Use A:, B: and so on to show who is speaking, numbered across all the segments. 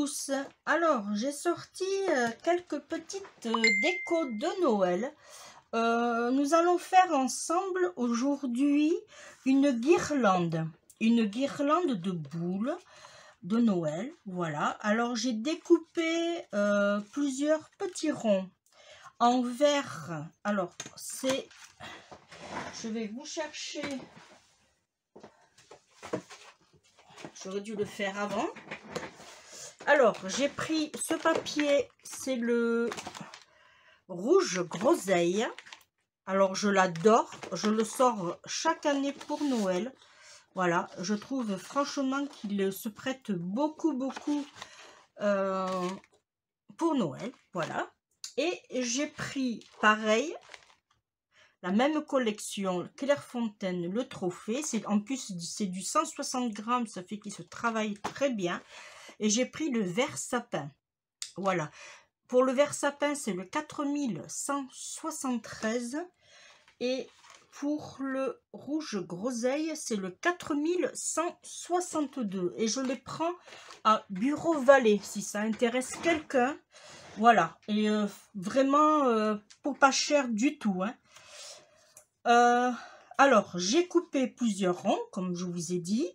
A: tous. Alors, j'ai sorti quelques petites décos de Noël. Nous allons faire ensemble aujourd'hui une guirlande de boules de Noël. Voilà. Alors, j'ai découpé plusieurs petits ronds en verre. Alors, c'est... Je vais vous chercher... J'aurais dû le faire avant. Alors, j'ai pris ce papier, c'est le rouge groseille. Alors, je l'adore. Je le sors chaque année pour Noël. Voilà, je trouve franchement qu'il se prête beaucoup pour Noël. Voilà. Et j'ai pris, pareil, la même collection, Clairefontaine, le trophée. En plus, c'est du 160 grammes, ça fait qu'il se travaille très bien. Et j'ai pris le vert sapin. Voilà. Pour le vert sapin, c'est le 4173. Et pour le rouge groseille, c'est le 4162. Et je les prends à Bureau Vallée, si ça intéresse quelqu'un. Voilà. Et vraiment, pour pas cher du tout. Hein. Alors, j'ai coupé plusieurs ronds, comme je vous ai dit,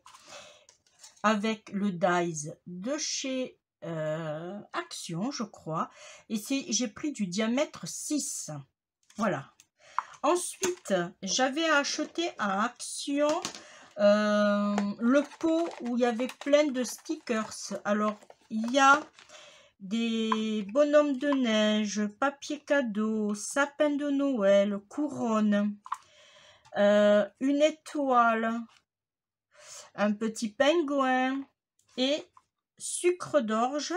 A: avec le dies de chez Action, je crois. Et j'ai pris du diamètre 6. Voilà. Ensuite, j'avais acheté à Action le pot où il y avait plein de stickers. Alors, il y a des bonhommes de neige, papier cadeau, sapin de Noël, couronne, une étoile, un petit pingouin et sucre d'orge.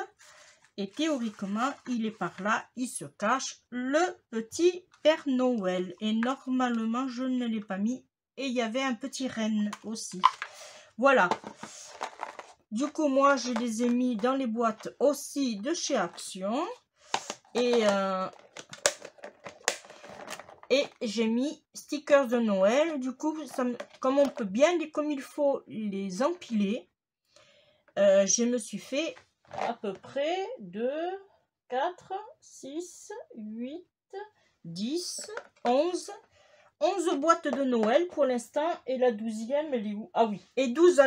A: Et théoriquement, il est par là, il se cache, le petit Père Noël. Et normalement, je ne l'ai pas mis. Et il y avait un petit renne aussi. Voilà. Du coup, moi, je les ai mis dans les boîtes aussi de chez Action. Et j'ai mis stickers de Noël. Du coup, comme on peut bien, comme il faut les empiler, je me suis fait à peu près 2, 4, 6, 8, 10, 11 boîtes de Noël pour l'instant. Et la 12e, elle est où? Ah oui, et 12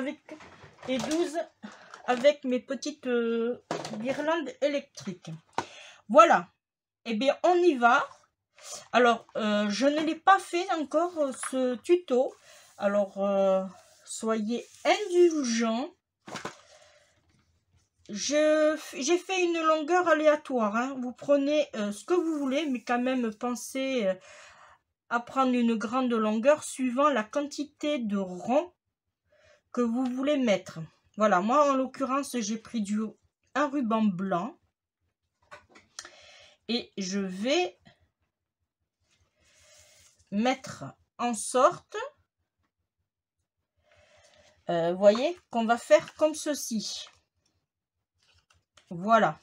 A: avec mes petites guirlandes électriques. Voilà. Eh bien, on y va. Alors, je ne l'ai pas fait encore, ce tuto. Alors, soyez indulgents. J'ai fait une longueur aléatoire. Hein. Vous prenez ce que vous voulez, mais quand même pensez à prendre une grande longueur suivant la quantité de ronds que vous voulez mettre. Voilà, moi en l'occurrence, j'ai pris un ruban blanc. Et je vais mettre en sorte, voyez, qu'on va faire comme ceci. Voilà.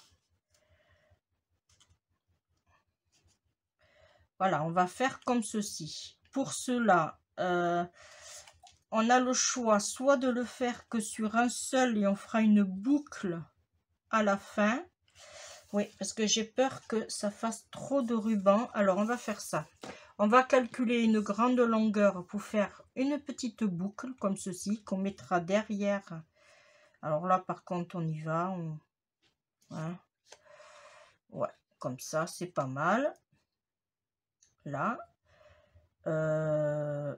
A: Voilà, on va faire comme ceci. Pour cela, on a le choix soit de le faire que sur un seul et on fera une boucle à la fin. Oui, parce que j'ai peur que ça fasse trop de ruban. Alors, on va faire ça. On va calculer une grande longueur pour faire une petite boucle comme ceci qu'on mettra derrière. Alors là, par contre, on y va. Hein. Ouais, comme ça, c'est pas mal. Là.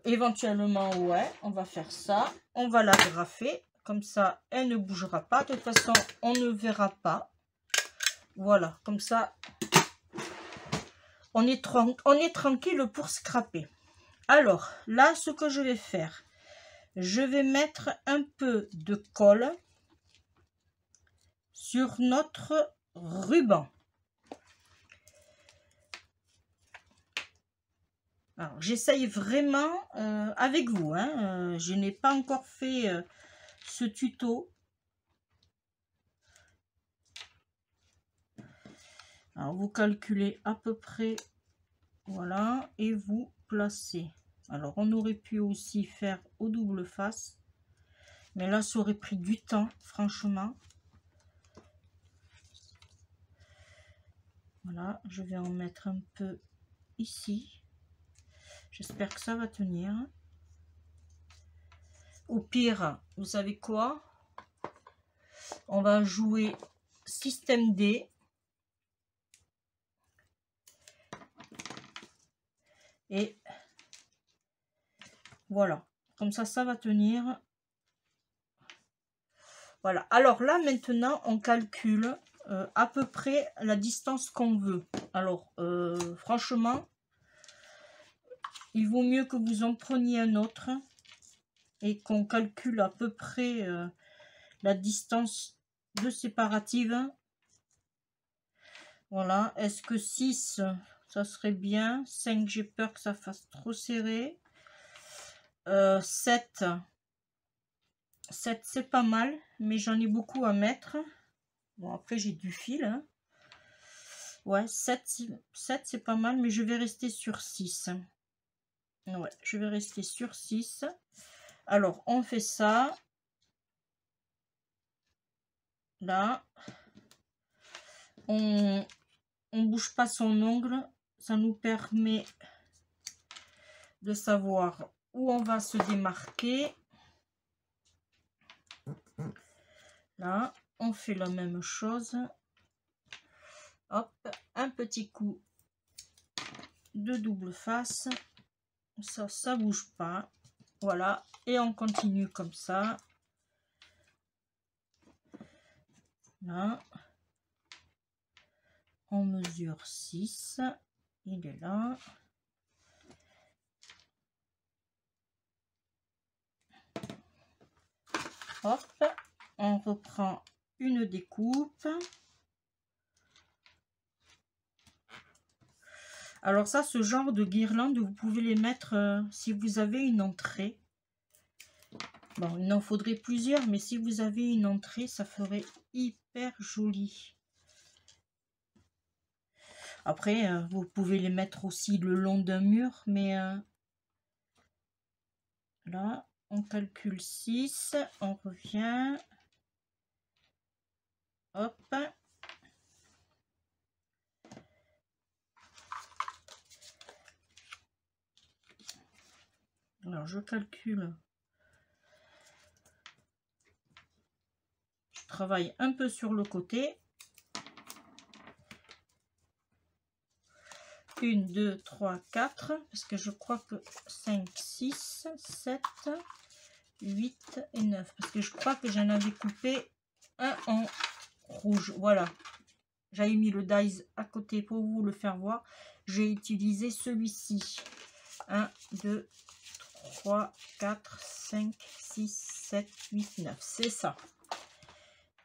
A: Éventuellement, ouais, on va faire ça. On va l'agrafer. Comme ça, elle ne bougera pas. De toute façon, on ne verra pas. Voilà, comme ça, on est tranquille pour scraper. Alors, là, ce que je vais faire, je vais mettre un peu de colle sur notre ruban. Alors, j'essaye vraiment avec vous. Hein, je n'ai pas encore fait ce tuto. Alors, vous calculez à peu près, voilà, et vous placez. Alors, on aurait pu aussi faire au double face, mais là, ça aurait pris du temps, franchement. Voilà, je vais en mettre un peu ici. J'espère que ça va tenir. Au pire, vous savez quoi? On va jouer système D. Et voilà, comme ça va tenir. Voilà, alors là maintenant on calcule à peu près la distance qu'on veut. Alors franchement, il vaut mieux que vous en preniez un autre et qu'on calcule à peu près la distance de séparative. Voilà, est-ce que 6 ça serait bien? 5, j'ai peur que ça fasse trop serré. 7 c'est pas mal, mais j'en ai beaucoup à mettre. Bon, après j'ai du fil, hein. Ouais, 7 c'est pas mal, mais je vais rester sur 6. Ouais, je vais rester sur 6. Alors, on fait ça. Là. On bouge pas son ongle. Ça nous permet de savoir où on va se démarquer. Là, on fait la même chose. Hop, un petit coup de double face. Ça bouge pas. Voilà, et on continue comme ça. Là, on mesure 6. Il est là. Hop, on reprend une découpe. Alors ça, ce genre de guirlande, vous pouvez les mettre si vous avez une entrée. Bon, il en faudrait plusieurs, mais si vous avez une entrée, ça ferait hyper joli. Après, vous pouvez les mettre aussi le long d'un mur, mais là, on calcule 6, on revient. Hop. Alors, je calcule. Je travaille un peu sur le côté. 1, 2, 3, 4, parce que je crois que 5, 6, 7, 8 et 9. Parce que je crois que j'en avais coupé un en rouge. Voilà. J'avais mis le dies à côté pour vous le faire voir. J'ai utilisé celui-ci. 1, 2, 3, 4, 5, 6, 7, 8, 9. C'est ça.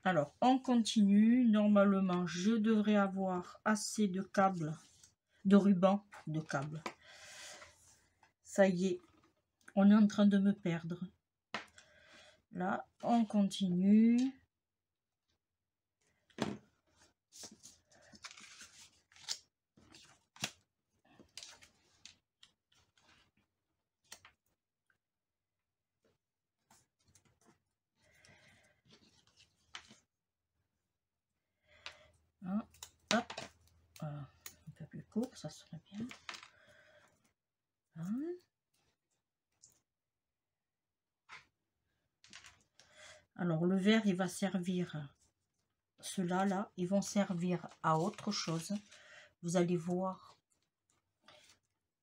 A: Alors, on continue. Normalement, je devrais avoir assez de câbles, de ruban, de câbles. Ça y est, on est en train de me perdre. Là, on continue. Hein, hop, un peu plus court, ça serait bien. Hein. Alors, le vert, il va servir, ceux-là, là, ils vont servir à autre chose. Vous allez voir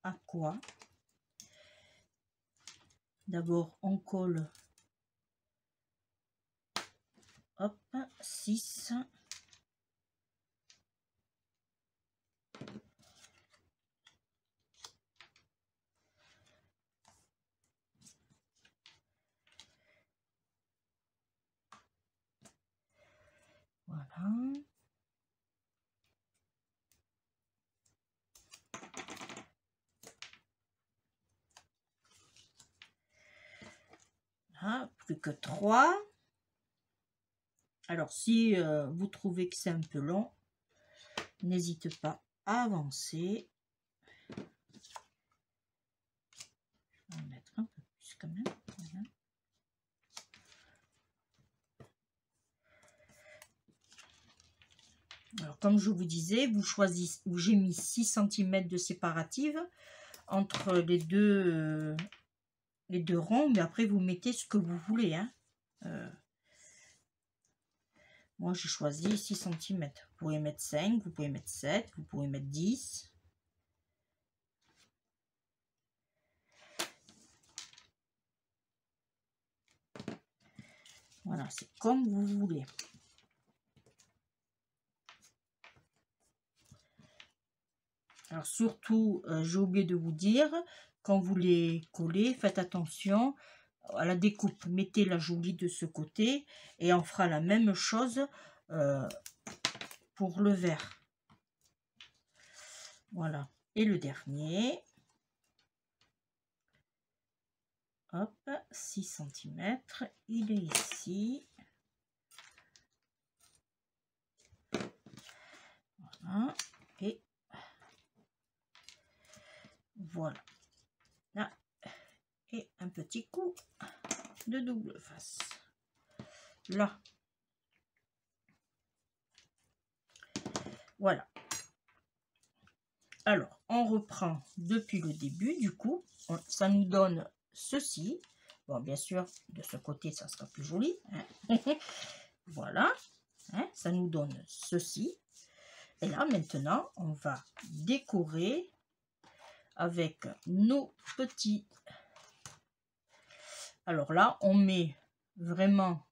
A: à quoi. D'abord, on colle, hop, 6. Voilà. Là, plus que 3. Alors, si vous trouvez que c'est un peu long, n'hésitez pas à avancer. Je vais en mettre un peu plus quand même. Voilà. Alors, comme je vous disais, vous choisissez, j'ai mis 6 cm de séparative entre les deux ronds, mais après vous mettez ce que vous voulez, hein. Moi j'ai choisi 6 cm. Vous pouvez mettre 5, vous pouvez mettre 7, vous pouvez mettre 10. Voilà, c'est comme vous voulez. Alors surtout, j'ai oublié de vous dire, quand vous les collez, faites attention à la découpe. Mettez la jolie de ce côté et on fera la même chose pour le vert. Voilà. Et le dernier. Hop, 6 cm. Il est ici. Voilà. Voilà. Là. Et un petit coup de double face. Là. Voilà. Alors, on reprend depuis le début. Du coup, ça nous donne ceci. Bon, bien sûr, de ce côté, ça sera plus joli. Hein. Voilà. Hein, ça nous donne ceci. Et là, maintenant, on va décorer avec nos petits. Alors là, on met vraiment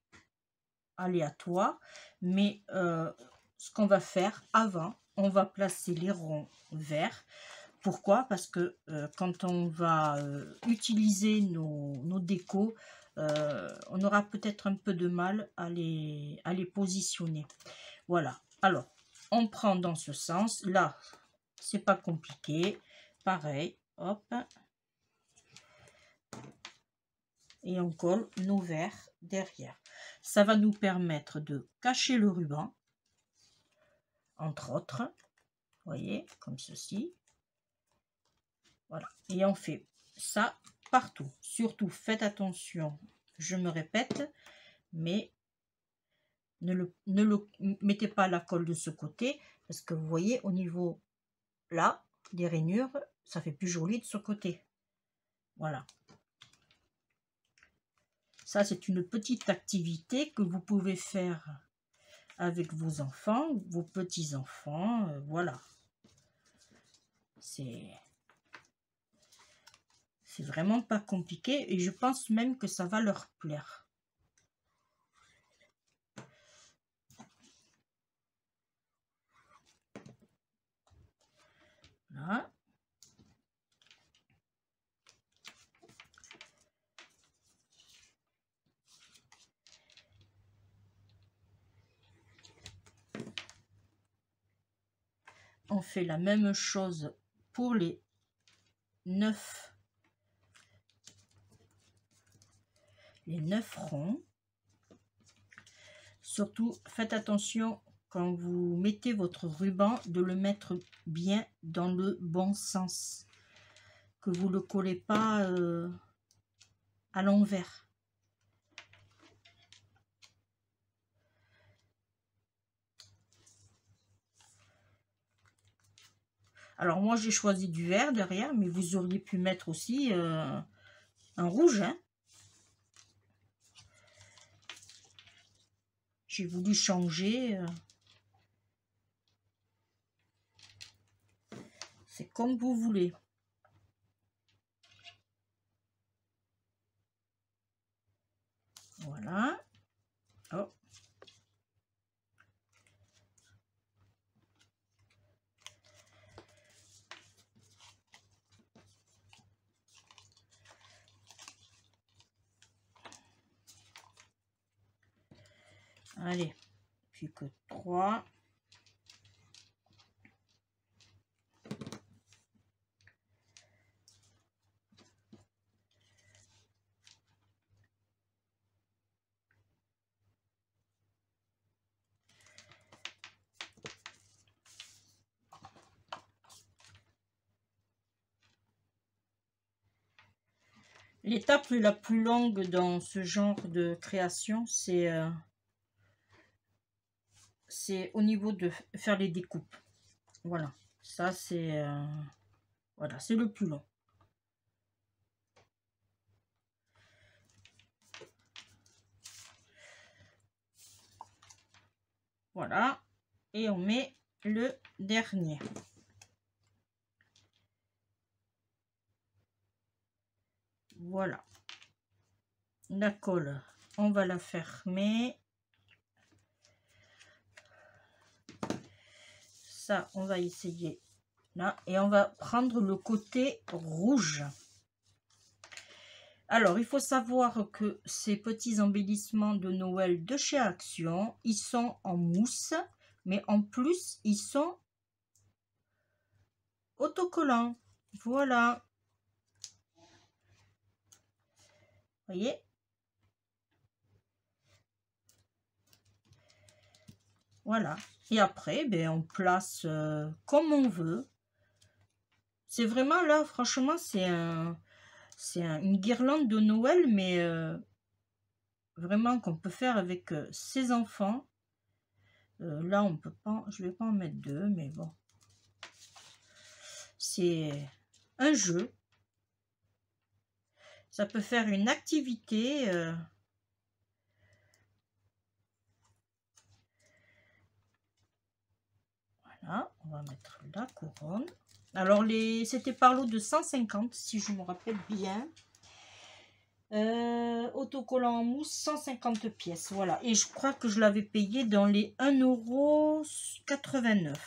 A: aléatoire, mais ce qu'on va faire avant, on va placer les ronds verts. Pourquoi? Parce que quand on va utiliser nos décos, on aura peut-être un peu de mal à les positionner. Voilà. Alors, on prend dans ce sens. Là, c'est pas compliqué. Pareil, hop. Et on colle nos verres derrière. Ça va nous permettre de cacher le ruban, entre autres. Vous voyez, comme ceci. Voilà. Et on fait ça partout. Surtout, faites attention, je me répète, mais ne le mettez pas la colle de ce côté, parce que vous voyez, au niveau, là, des rainures, ça fait plus joli de ce côté. Voilà. Ça, c'est une petite activité que vous pouvez faire avec vos enfants, vos petits-enfants, voilà. C'est vraiment pas compliqué et je pense même que ça va leur plaire. Voilà. On fait la même chose pour les 9 ronds. Surtout, faites attention quand vous mettez votre ruban de le mettre bien dans le bon sens. Que vous ne le collez pas à l'envers. Alors moi j'ai choisi du vert derrière, mais vous auriez pu mettre aussi un rouge. Hein. J'ai voulu changer. C'est comme vous voulez. Voilà. Oh. Allez, plus que 3. L'étape la plus longue dans ce genre de création, c'est c'est au niveau de faire les découpes. Voilà, ça c'est voilà, c'est le plus long. Voilà, et on met le dernier. Voilà. La colle, on va la fermer. Ça, on va essayer là. Et on va prendre le côté rouge. Alors, il faut savoir que ces petits embellissements de Noël de chez Action, ils sont en mousse. Mais en plus, ils sont autocollants. Voilà. Voyez? Voilà. Et après, ben, on place comme on veut. C'est vraiment là, franchement, c'est une guirlande de Noël, mais vraiment qu'on peut faire avec ses enfants. Là, on peut pas, je vais pas en mettre deux, mais bon. C'est un jeu. Ça peut faire une activité. Voilà, on va mettre la couronne. Alors, c'était par lot de 150, si je me rappelle bien. Autocollant en mousse, 150 pièces. Voilà, et je crois que je l'avais payé dans les 1,89 €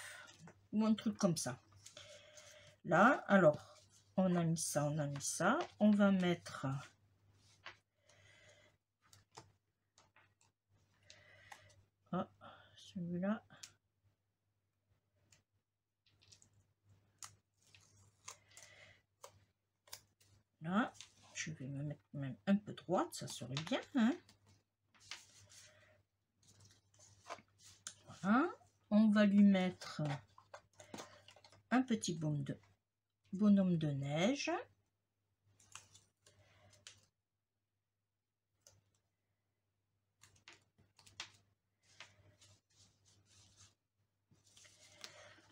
A: ou un truc comme ça. Là, alors, on a mis ça, on a mis ça. On va mettre... Ah, celui-là. Là, je vais me mettre même un peu droite, ça serait bien. Hein, voilà. On va lui mettre un petit bonhomme de neige.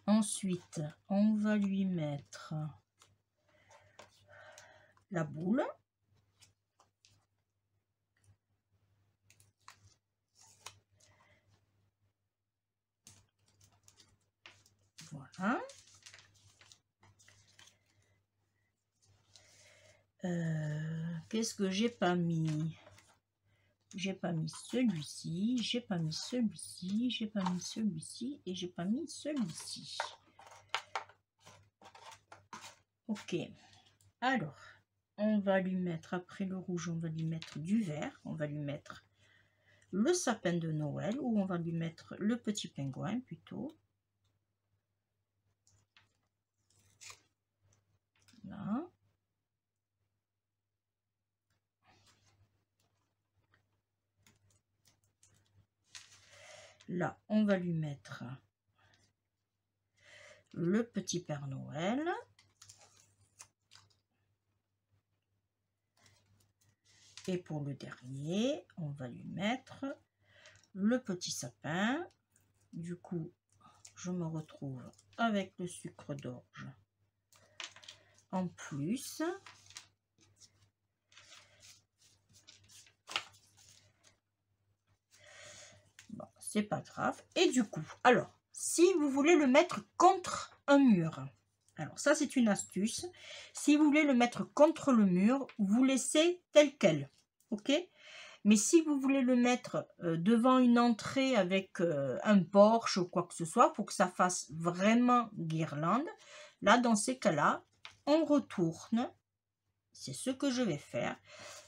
A: Ensuite, on va lui mettre la boule. Voilà. Qu'est-ce que j'ai pas mis? J'ai pas mis celui-ci, j'ai pas mis celui-ci, j'ai pas mis celui-ci et j'ai pas mis celui-ci. Ok. Alors, on va lui mettre, après le rouge, on va lui mettre du vert. On va lui mettre le sapin de Noël, ou on va lui mettre le petit pingouin plutôt. Là. Là, on va lui mettre le petit Père Noël. Et pour le dernier, on va lui mettre le petit sapin. Du coup, je me retrouve avec le sucre d'orge en plus. Bon, c'est pas grave. Et du coup, alors, si vous voulez le mettre contre un mur, alors ça c'est une astuce. Si vous voulez le mettre contre le mur, vous laissez tel quel, ok? Mais si vous voulez le mettre devant une entrée avec un porche ou quoi que ce soit, pour que ça fasse vraiment guirlande, là dans ces cas-là, on retourne. C'est ce que je vais faire.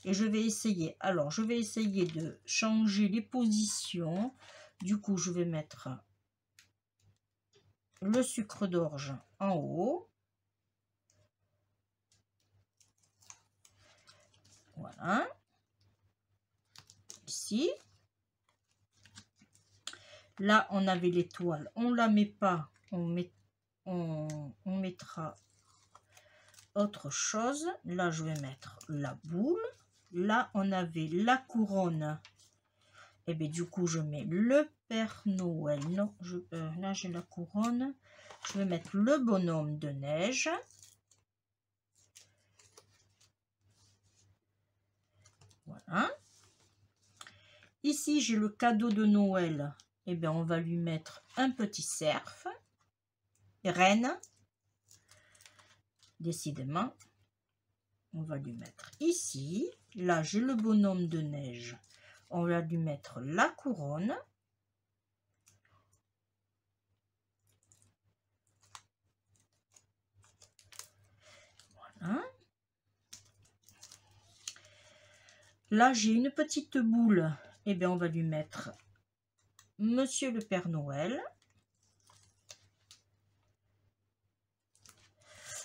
A: Et je vais essayer. Alors, je vais essayer de changer les positions. Du coup, je vais mettre le sucre d'orge en haut. Voilà. Ici. Là, on avait l'étoile. On ne la met pas. On mettra autre chose. Là, je vais mettre la boule. Là, on avait la couronne. Et bien, du coup, je mets le Père Noël. Non, là j'ai la couronne. Je vais mettre le bonhomme de neige. Voilà. Ici, j'ai le cadeau de Noël. Eh bien, on va lui mettre un petit cerf. Reine. Décidément. On va lui mettre ici. Là, j'ai le bonhomme de neige. On va lui mettre la couronne. Voilà. Là, j'ai une petite boule. Eh bien, on va lui mettre Monsieur le Père Noël.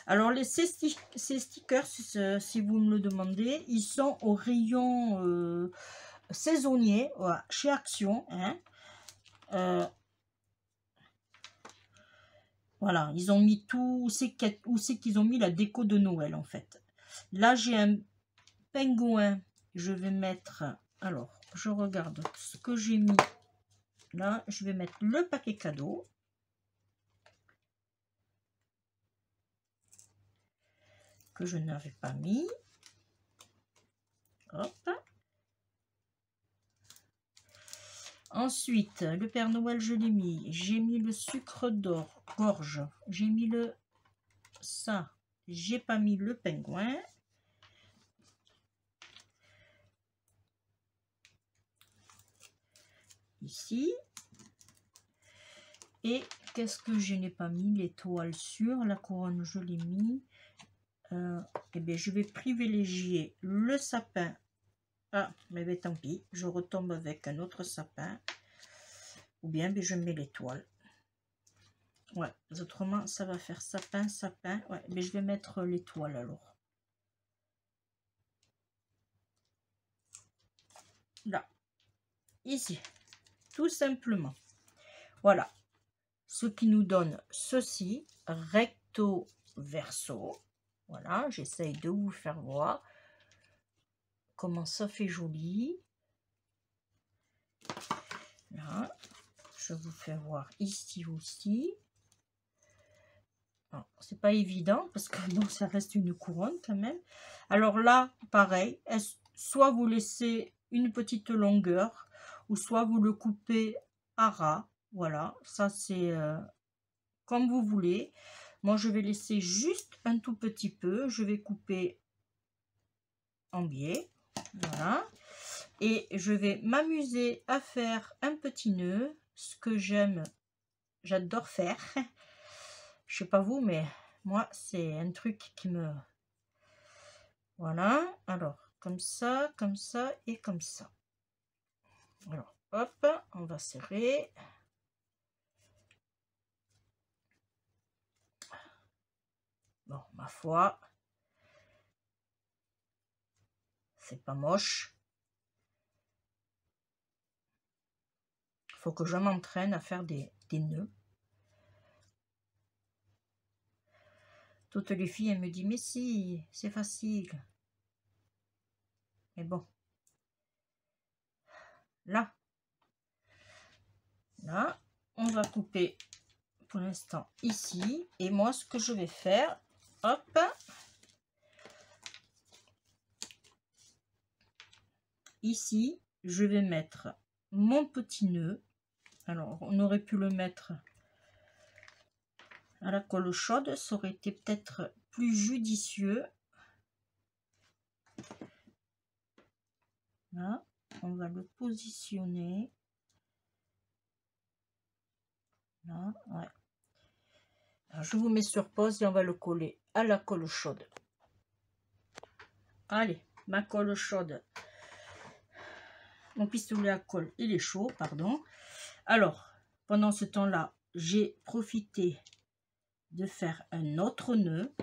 A: Alors, ces stickers, si vous me le demandez, ils sont au rayon saisonnier, voilà, chez Action. Hein. Voilà, ils ont mis tout, où c'est qu'ils ont mis la déco de Noël, en fait. Là, j'ai un pingouin. Je vais mettre, alors, je regarde ce que j'ai mis. Là, je vais mettre le paquet cadeau. Que je n'avais pas mis. Hop. Ensuite, le Père Noël, je l'ai mis. J'ai mis le sucre d'or, gorge. J'ai mis ça. J'ai pas mis le pingouin. Ici. Et qu'est-ce que je n'ai pas mis? L'étoile sur la couronne, je l'ai mis. Eh bien, je vais privilégier le sapin. Ah, mais ben, tant pis, je retombe avec un autre sapin. Ou bien ben, je mets l'étoile. Ouais, autrement, ça va faire sapin, sapin. Ouais, mais je vais mettre l'étoile alors. Là. Ici. Tout simplement. Voilà. Ce qui nous donne ceci, recto verso. Voilà, j'essaye de vous faire voir comment ça fait joli. Là, je vous fais voir ici aussi. C'est pas évident parce que bon, ça reste une couronne quand même. Alors là, pareil, soit vous laissez une petite longueur ou soit vous le coupez à ras. Voilà, ça c'est comme vous voulez. Moi, je vais laisser juste un tout petit peu. Je vais couper en biais. Voilà. Et je vais m'amuser à faire un petit nœud. Ce que j'adore faire. Je sais pas vous, mais moi, c'est un truc qui me... Voilà. Alors, comme ça et comme ça. Alors, hop, on va serrer. Bon, ma foi, c'est pas moche. Faut que je m'entraîne à faire des nœuds. Toutes les filles, elles me disent, mais si, c'est facile. Mais bon. Là, on va couper pour l'instant ici. Et moi, ce que je vais faire, hop, ici, je vais mettre mon petit nœud. Alors, on aurait pu le mettre à la colle chaude, ça aurait été peut-être plus judicieux. Là, on va le positionner. Là, ouais. Alors, je vous mets sur pause et on va le coller à la colle chaude. Allez, ma colle chaude. Mon pistolet à colle, il est chaud, pardon. Alors, pendant ce temps-là, j'ai profité de faire un autre nœud.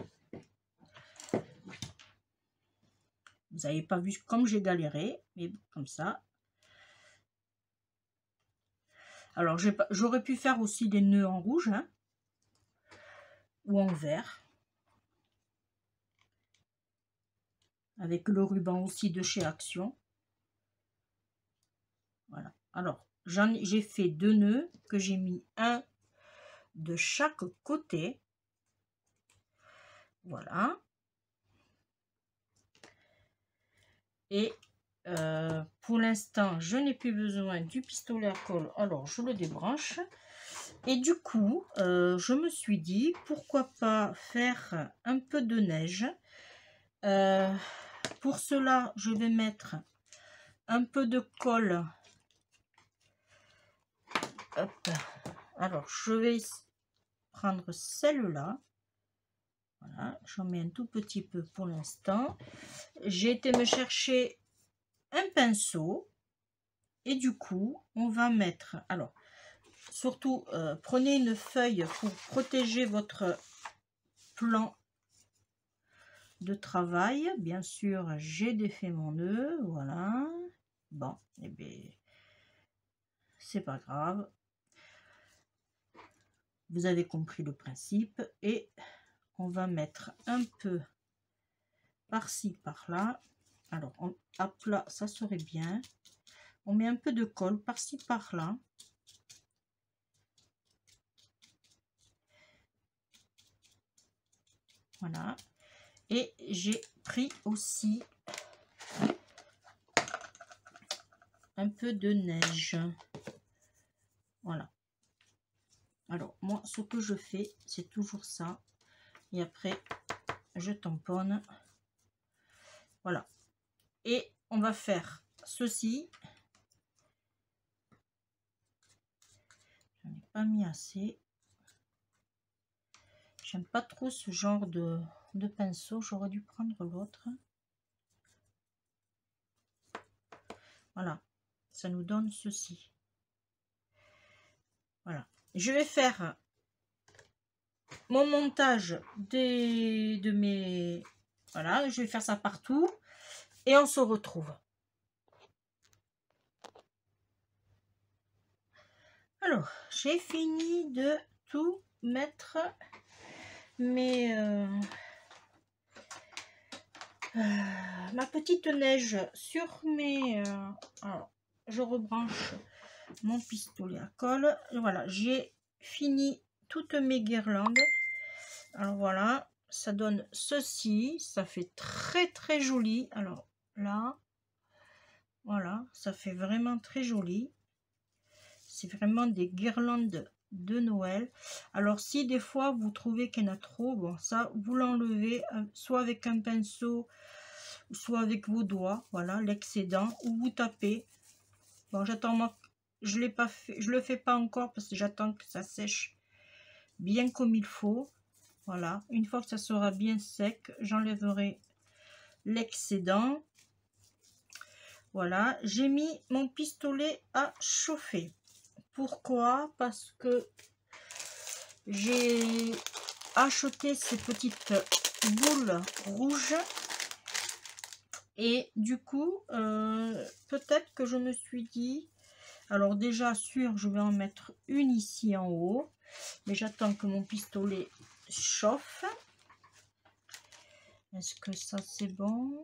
A: Vous n'avez pas vu comme j'ai galéré, mais comme ça. Alors, j'aurais pu faire aussi des nœuds en rouge, hein, ou en vert. Avec le ruban aussi de chez Action. Voilà. Alors, j'ai fait 2 nœuds que j'ai mis un de chaque côté. Voilà. Et pour l'instant, je n'ai plus besoin du pistolet à colle, alors je le débranche. Et du coup, je me suis dit, pourquoi pas faire un peu de neige. Pour cela, je vais mettre un peu de colle. Hop. Alors, je vais prendre celle-là. Voilà, j'en mets un tout petit peu pour l'instant. J'ai été me chercher un pinceau. Et du coup, on va mettre... Alors, surtout, prenez une feuille pour protéger votre plan de travail. Bien sûr, j'ai défait mon nœud. Voilà. Bon, et bien, c'est pas grave. Vous avez compris le principe. Et on va mettre un peu par-ci, par-là. Alors, à plat, ça serait bien. On met un peu de colle par-ci, par-là. Voilà. Et j'ai pris aussi un peu de neige. Voilà. Alors, moi, ce que je fais, c'est toujours ça. Et après, je tamponne. Voilà. Et on va faire ceci. J'en ai pas mis assez. J'aime pas trop ce genre de pinceau. J'aurais dû prendre l'autre. Voilà. Ça nous donne ceci. Voilà. Je vais faire mon montage de mes... Voilà, je vais faire ça partout. Et on se retrouve. Alors, j'ai fini de tout mettre ma petite neige sur mes... alors, je rebranche mon pistolet à colle. Et voilà, j'ai fini toutes mes guirlandes. Alors voilà, ça donne ceci. Ça fait très très joli. Alors là, voilà, ça fait vraiment très joli. C'est vraiment des guirlandes de Noël. Alors si des fois vous trouvez qu'il y en a trop, bon ça vous l'enlevez soit avec un pinceau, soit avec vos doigts, voilà l'excédent, ou vous tapez. Bon, j'attends, moi je l'ai pas fait, je le fais pas encore parce que j'attends que ça sèche bien comme il faut. Voilà, une fois que ça sera bien sec, j'enlèverai l'excédent. Voilà, j'ai mis mon pistolet à chauffer. Pourquoi? Parce que j'ai acheté ces petites boules rouges et du coup peut-être que je me suis dit, alors déjà sûr je vais en mettre une ici en haut, mais j'attends que mon pistolet chauffe. Est-ce que ça c'est bon?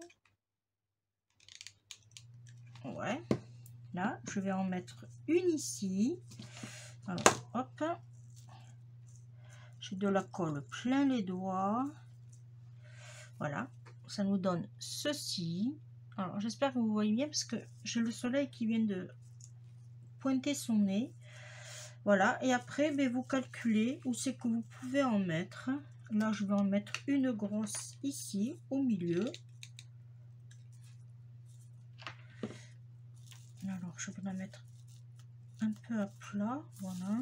A: Ouais, là je vais en mettre une ici. Alors hop, j'ai de la colle plein les doigts. Voilà, ça nous donne ceci. Alors j'espère que vous voyez bien parce que j'ai le soleil qui vient de pointer son nez. Voilà, et après ben, vous calculez où c'est que vous pouvez en mettre. Là je vais en mettre une grosse ici au milieu. Alors je vais la mettre un peu à plat, voilà.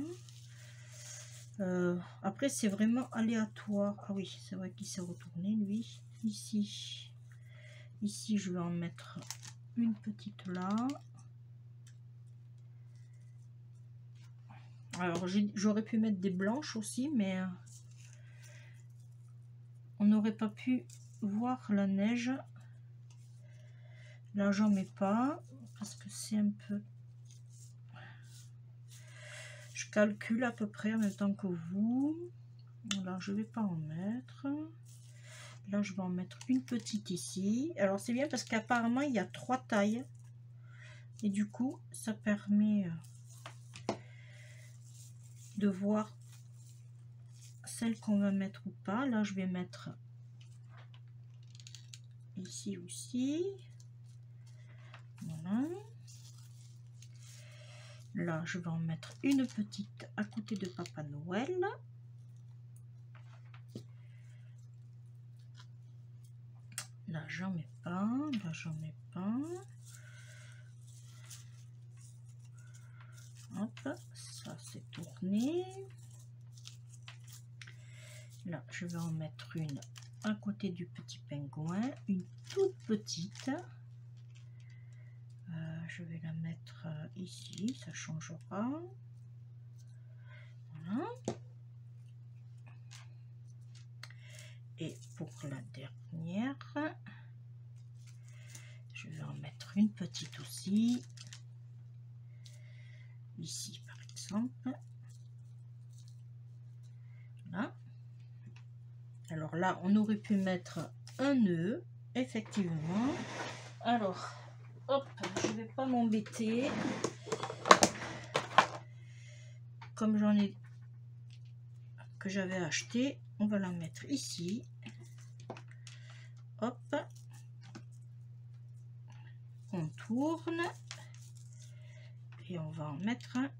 A: Après c'est vraiment aléatoire. Ah oui, c'est vrai qu'il s'est retourné lui. Ici je vais en mettre une petite là. Alors j'aurais pu mettre des blanches aussi, mais on n'aurait pas pu voir la neige. Là j'en mets pas parce que c'est un peu... Je calcule à peu près en même temps que vous. Là je vais pas en mettre. Là je vais en mettre une petite ici. Alors c'est bien parce qu'apparemment il y a 3 tailles. Et du coup ça permet de voir celle qu'on va mettre ou pas. Là, je vais mettre ici aussi. Voilà. Là, je vais en mettre une petite à côté de Papa Noël. Là, j'en mets pas. Là, j'en mets pas. Hop, ça c'est tourné. Là, je vais en mettre une à côté du petit pingouin, une toute petite. Je vais la mettre ici, ça changera. Voilà. Et pour la dernière, je vais en mettre une petite aussi. Ici par exemple. Là. Alors là, on aurait pu mettre un nœud, effectivement. Alors, hop, je vais pas m'embêter. Comme j'en ai que j'avais acheté, on va la mettre ici. Hop. On tourne. Et on va en mettre un.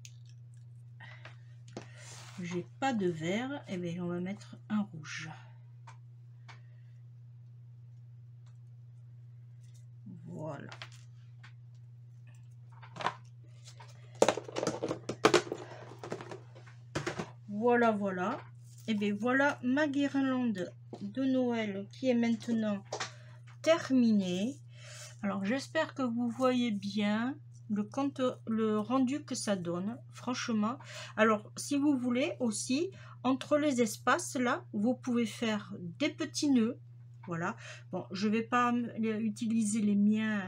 A: J'ai pas de vert, et bien on va mettre un rouge. Voilà. Voilà, voilà. Et bien voilà ma guirlande de Noël qui est maintenant terminée. Alors j'espère que vous voyez bien le rendu que ça donne, franchement. Alors si vous voulez aussi, entre les espaces là, vous pouvez faire des petits nœuds. Voilà. Bon, je vais pas utiliser les miens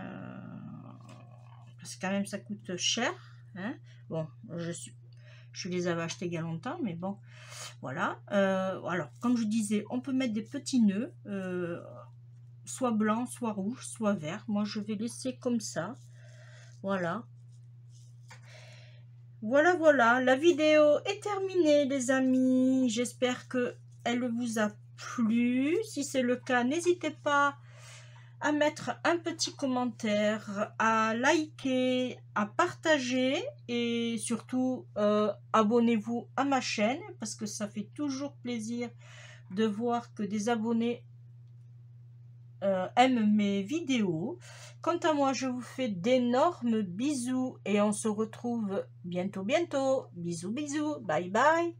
A: parce que quand même ça coûte cher. Hein. Bon, je les avais achetés il y a longtemps, mais bon, voilà. Alors, comme je disais, on peut mettre des petits nœuds, soit blanc, soit rouge, soit vert. Moi, je vais laisser comme ça. Voilà. Voilà, voilà. La vidéo est terminée, les amis. J'espère que elle vous a plu. Si c'est le cas, n'hésitez pas à mettre un petit commentaire, à liker, à partager et surtout abonnez-vous à ma chaîne parce que ça fait toujours plaisir de voir que des abonnés aiment mes vidéos. Quant à moi, je vous fais d'énormes bisous et on se retrouve bientôt. Bisous, bisous, bye bye.